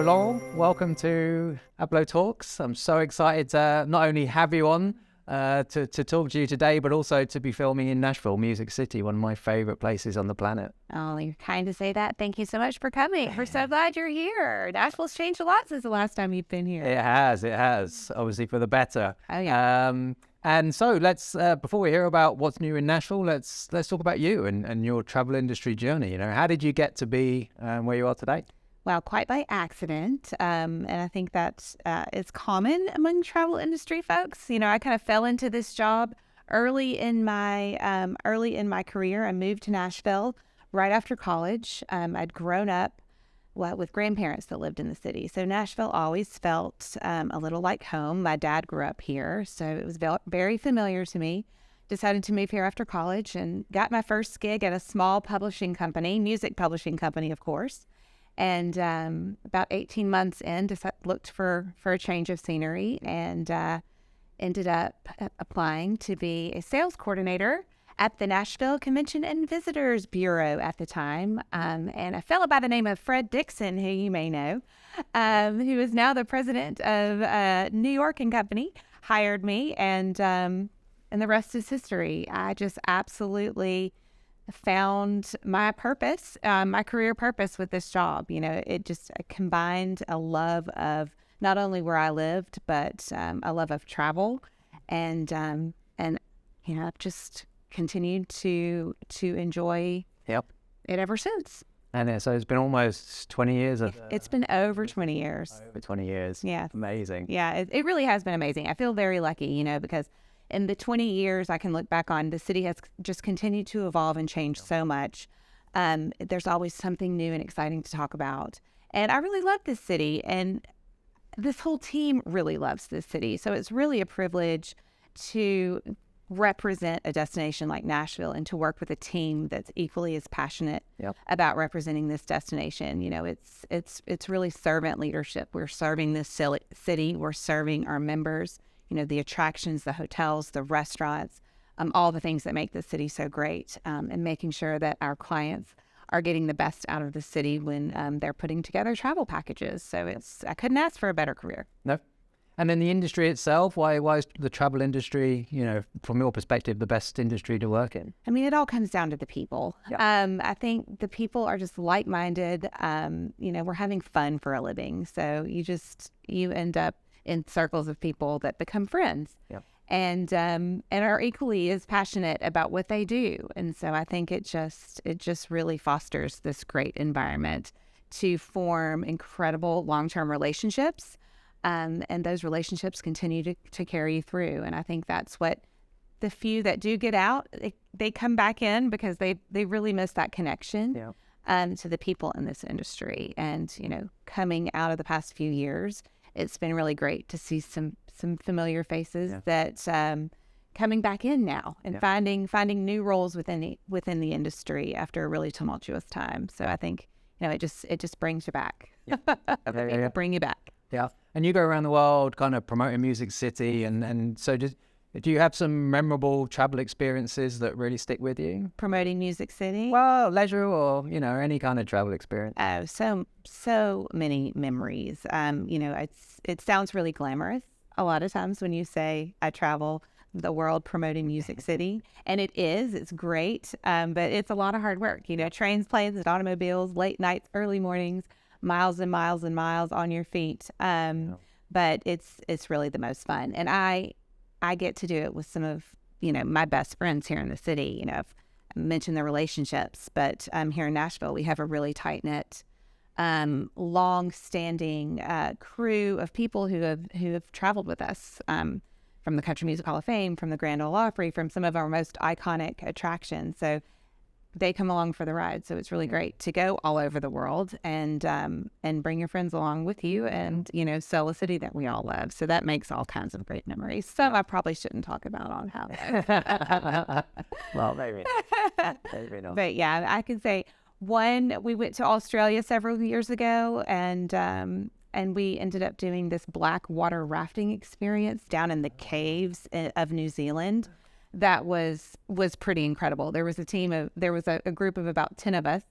Well, Laurel, welcome to Hablo Talks. I'm so excited to not only have you on to talk to you today, but also to be filming in Nashville, Music City, one of my favorite places on the planet. Oh, you're kind to say that. Thank you so much for coming. We're so glad you're here. Nashville's changed a lot since the last time you've been here. It has, obviously for the better. Oh, yeah. And so let's, before we hear about what's new in Nashville, let's talk about you and your travel industry journey. You know, how did you get to be where you are today? Well, quite by accident, and I think that it's common among travel industry folks. You know, I kind of fell into this job early in my career. I moved to Nashville right after college. I'd grown up with grandparents that lived in the city, so Nashville always felt a little like home. My dad grew up here, so it was very familiar to me. Decided to move here after college and got my first gig at a small publishing company, music publishing company, of course. And about 18 months in, looked for a change of scenery and ended up applying to be a sales coordinator at the Nashville Convention and Visitors Bureau at the time. And a fellow by the name of Fred Dixon, who you may know, who is now the president of New York and Company, hired me. And the rest is history. I just absolutely found my purpose, my career purpose with this job. You know, it just combined a love of not only where I lived, but a love of travel, and you know, I've just continued to enjoy it ever since. And so it's been almost 20 years. It's been over 20 years. Over 20 years. Yeah. Amazing. Yeah, it really has been amazing. I feel very lucky, you know, because in the 20 years I can look back on, the city has just continued to evolve and change so much. There's always something new and exciting to talk about. And I really love this city, and this whole team really loves this city. So it's really a privilege to represent a destination like Nashville and to work with a team that's equally as passionate about representing this destination. You know, it's really servant leadership. We're serving this city. We're serving our members. You know, the attractions, the hotels, the restaurants, all the things that make the city so great, and making sure that our clients are getting the best out of the city when they're putting together travel packages. So I couldn't ask for a better career. No. And in the industry itself, why is the travel industry, you know, from your perspective, the best industry to work in? I mean, it all comes down to the people. I think the people are just like-minded. You know, we're having fun for a living. So you end up in circles of people that become friends, and are equally as passionate about what they do. And so I think it just really fosters this great environment to form incredible long-term relationships, and those relationships continue to carry you through. And I think that's what the few that do get out, they come back in because they really miss that connection to the people in this industry. And you know, coming out of the past few years, it's been really great to see some familiar faces that coming back in now and finding new roles within the industry after a really tumultuous time. So I think, you know, it just brings you back. Bring you back. Yeah. And you go around the world kind of promoting Music City, and so do you have some memorable travel experiences that really stick with you? Promoting Music City? Well, leisure or, you know, any kind of travel experience. Oh, so many memories. You know, it sounds really glamorous a lot of times when you say I travel the world promoting Music City, and it's great, but it's a lot of hard work. You know, trains, planes, and automobiles, late nights, early mornings, miles and miles and miles on your feet. But it's really the most fun, and I get to do it with some of, you know, my best friends here in the city. You know, I've mentioned the relationships, but here in Nashville, we have a really tight-knit, long-standing crew of people who have traveled with us, from the Country Music Hall of Fame, from the Grand Ole Opry, from some of our most iconic attractions. So they come along for the ride. So it's really great to go all over the world and bring your friends along with you and, you know, sell a city that we all love. So that makes all kinds of great memories. Some I probably shouldn't talk about on how. Well, maybe not. But yeah, I can say one, we went to Australia several years ago, and we ended up doing this black water rafting experience down in the caves of New Zealand. That was pretty incredible. There was a group of about 10 of us,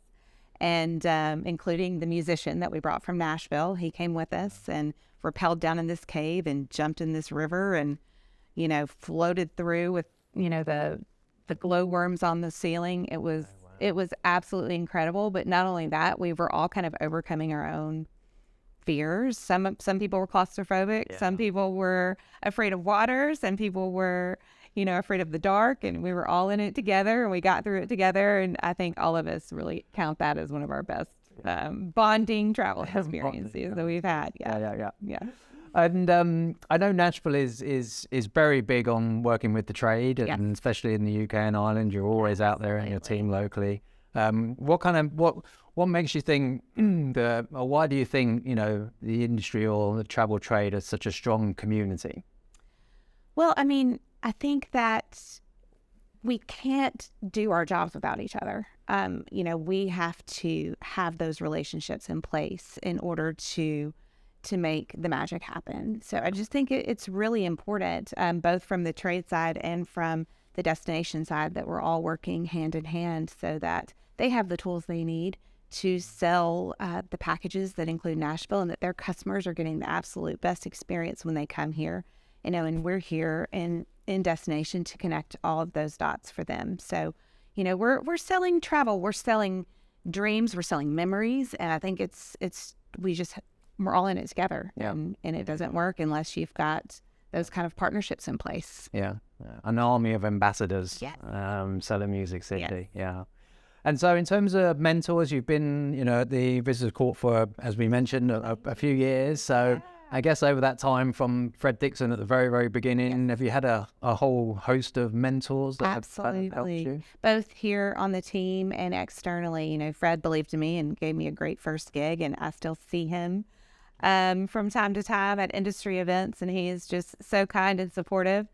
and including the musician that we brought from Nashville. He came with us and rappelled down in this cave and jumped in this river and, floated through with, the glowworms on the ceiling. It was absolutely incredible. But not only that, we were all kind of overcoming our own fears. Some people were claustrophobic. Some people were afraid of water. Some people were, afraid of the dark, and we were all in it together, and we got through it together. And I think all of us really count that as one of our best bonding travel experiences that we've had. Yeah. And I know Nashville is very big on working with the trade, and especially in the UK and Ireland, you're always out there in your team locally. What makes you think or why do you think the industry or the travel trade is such a strong community? Well, I mean, I think that we can't do our jobs without each other. We have to have those relationships in place in order to make the magic happen. So I just think it's really important, both from the trade side and from the destination side, that we're all working hand in hand so that they have the tools they need to sell the packages that include Nashville, and that their customers are getting the absolute best experience when they come here. And we're here in destination to connect all of those dots for them. So, we're selling travel, we're selling dreams, we're selling memories, and I think we're all in it together. And it doesn't work unless you've got those kind of partnerships in place. An army of ambassadors selling Music City. And so in terms of mentors, you've been at the Visitor Court for, as we mentioned, a few years. So I guess over that time, from Fred Dixon at the very, very beginning, have you had a whole host of mentors that have helped you? Both here on the team and externally. Fred believed in me and gave me a great first gig, and I still see him from time to time at industry events, and he is just so kind and supportive.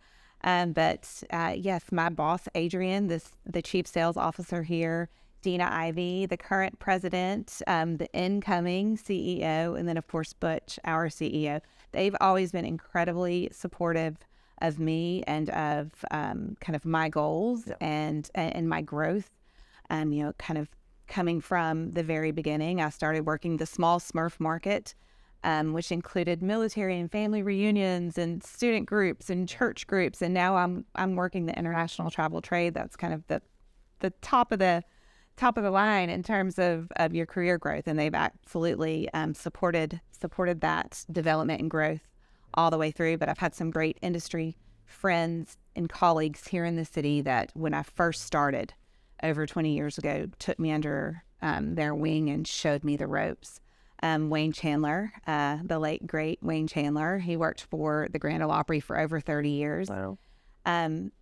But yes, my boss, Adrian, the chief sales officer here, Dina Ivy, the current president, the incoming CEO, and then of course Butch, our CEO. They've always been incredibly supportive of me and of kind of my goals and my growth. Kind of coming from the very beginning, I started working the small Smurf market, which included military and family reunions and student groups and church groups. And now I'm working the international travel trade. That's kind of the top of the line in terms of your career growth. And they've absolutely supported that development and growth all the way through. But I've had some great industry friends and colleagues here in the city that, when I first started over 20 years ago, took me under their wing and showed me the ropes. Wayne Chandler, the late, great Wayne Chandler. He worked for the Grand Ole Opry for over 30 years. Wow.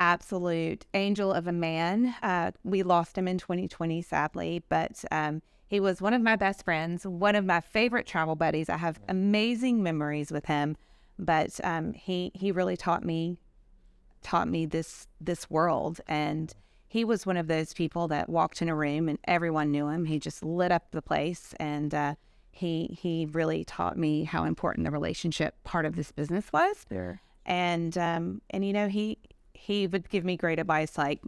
Absolute angel of a man. We lost him in 2020, sadly, but he was one of my best friends, one of my favorite travel buddies. I have amazing memories with him, but he really taught me this world. And he was one of those people that walked in a room and everyone knew him. He just lit up the place, and he really taught me how important the relationship part of this business was. Sure. And he would give me great advice, like,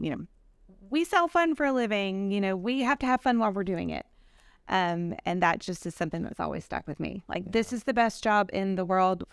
we sell fun for a living, we have to have fun while we're doing it. And that just is something that's always stuck with me. Like, this is the best job in the world.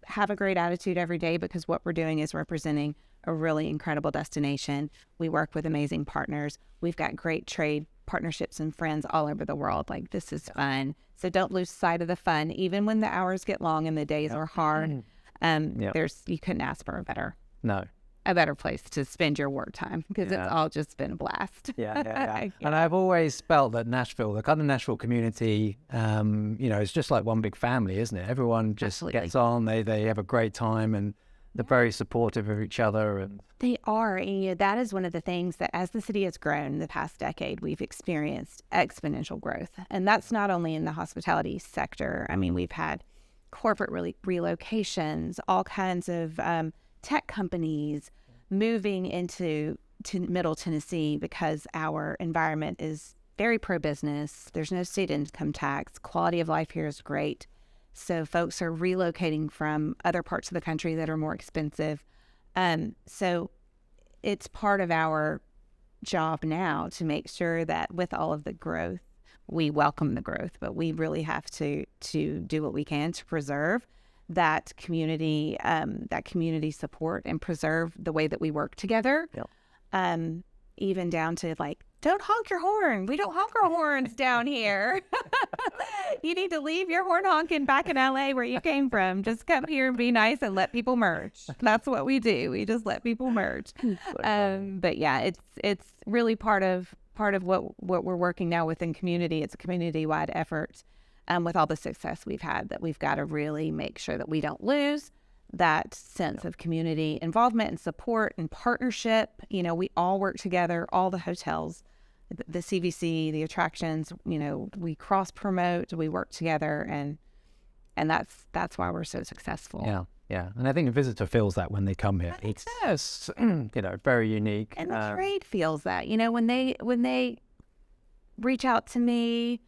Have a great attitude every day, because what we're doing is representing a really incredible destination. We work with amazing partners. We've got great trade partnerships and friends all over the world. Like, this is fun. So don't lose sight of the fun, even when the hours get long and the days are hard. You couldn't ask for a better place to spend your work time, because it's all just been a blast. And I've always felt that Nashville, the kind of Nashville community, it's just like one big family, isn't it? Everyone just gets on. They have a great time, and they're very supportive of each other. And they are. And that is one of the things that, as the city has grown in the past decade, we've experienced exponential growth. And that's not only in the hospitality sector. I mean, we've had corporate relocations, all kinds of tech companies moving into Middle Tennessee, because our environment is very pro-business. There's no state income tax. Quality of life here is great. So folks are relocating from other parts of the country that are more expensive. So it's part of our job now to make sure that with all of the growth, we welcome the growth, but we really have to do what we can to preserve that community support and preserve the way that we work together. Yep. Even down to like, don't honk your horn. We don't honk our horns down here. You need to leave your horn honking back in LA where you came from. Just come here and be nice and let people merge. That's what we do. We just let people merge. But yeah, it's really part of what we're working now within community. It's a community-wide effort. With all the success we've had, that we've got to really make sure that we don't lose that sense of community involvement and support and partnership. We all work together, all the hotels, the CVC, the attractions, we cross promote, we work together, and that's why we're so successful. Yeah. And I think the visitor feels that when they come here. It's very unique. And the trade feels that, when they reach out to me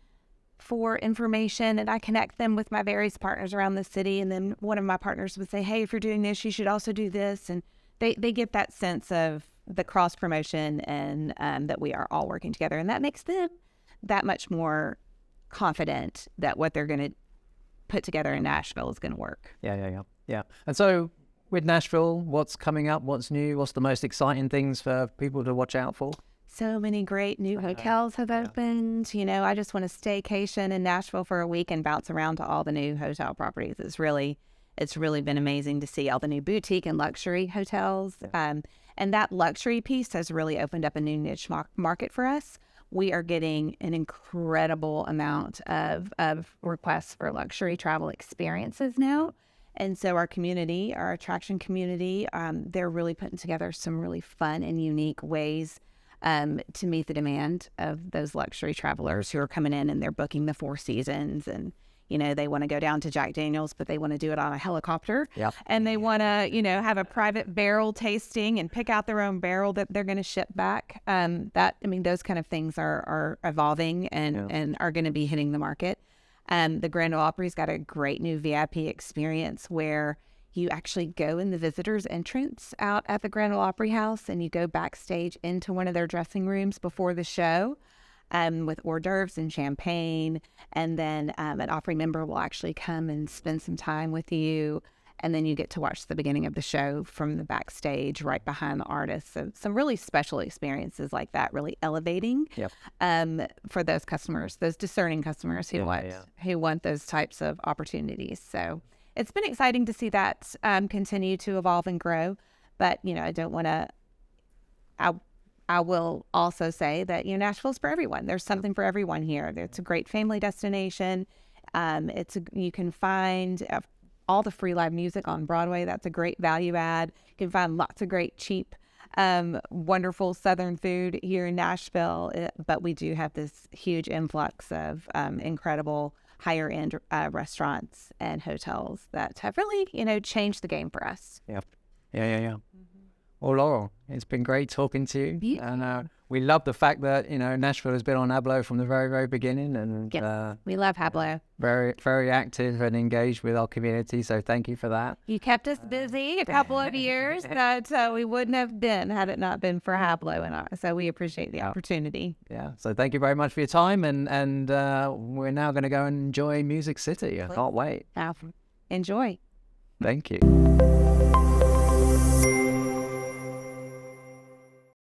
for information and I connect them with my various partners around the city, and then one of my partners would say, hey, if you're doing this, you should also do this. And they get that sense of the cross promotion and that we are all working together. And that makes them that much more confident that what they're going to put together in Nashville is going to work. Yeah. And so with Nashville, what's coming up? What's new? What's the most exciting things for people to watch out for? So many great new hotels have opened. I just want to staycation in Nashville for a week and bounce around to all the new hotel properties. It's really been amazing to see all the new boutique and luxury hotels. And that luxury piece has really opened up a new niche market for us. We are getting an incredible amount of requests for luxury travel experiences now. And so our community, our attraction community, they're really putting together some really fun and unique ways to meet the demand of those luxury travelers who are coming in and they're booking the Four Seasons, and they want to go down to Jack Daniel's, but they want to do it on a helicopter. Yep. And they want to have a private barrel tasting and pick out their own barrel that they're going to ship back. Those kind of things are evolving and are going to be hitting the market. The Grand Ole Opry's got a great new VIP experience where you actually go in the visitor's entrance out at the Grand Ole Opry House, and you go backstage into one of their dressing rooms before the show with hors d'oeuvres and champagne. And then an Opry member will actually come and spend some time with you. And then you get to watch the beginning of the show from the backstage right behind the artist. So some really special experiences like that, really elevating for those customers, those discerning customers who want those types of opportunities. So it's been exciting to see that continue to evolve and grow. But, I don't want to, I will also say that, Nashville's for everyone. There's something for everyone here. It's a great family destination. You can find all the free live music on Broadway. That's a great value add. You can find lots of great, cheap, wonderful Southern food here in Nashville. But we do have this huge influx of incredible higher end restaurants and hotels that have really, changed the game for us. Yeah. Well, Laurel, it's been great talking to you. And we love the fact that, Nashville has been on Hablo from the very, very beginning. And we love Hablo. Very, very active and engaged with our community. So thank you for that. You kept us busy a couple of years that we wouldn't have been had it not been for Hablo. So we appreciate the opportunity. Yeah. So thank you very much for your time. And we're now going to go and enjoy Music City. I can't wait. Enjoy. Thank you.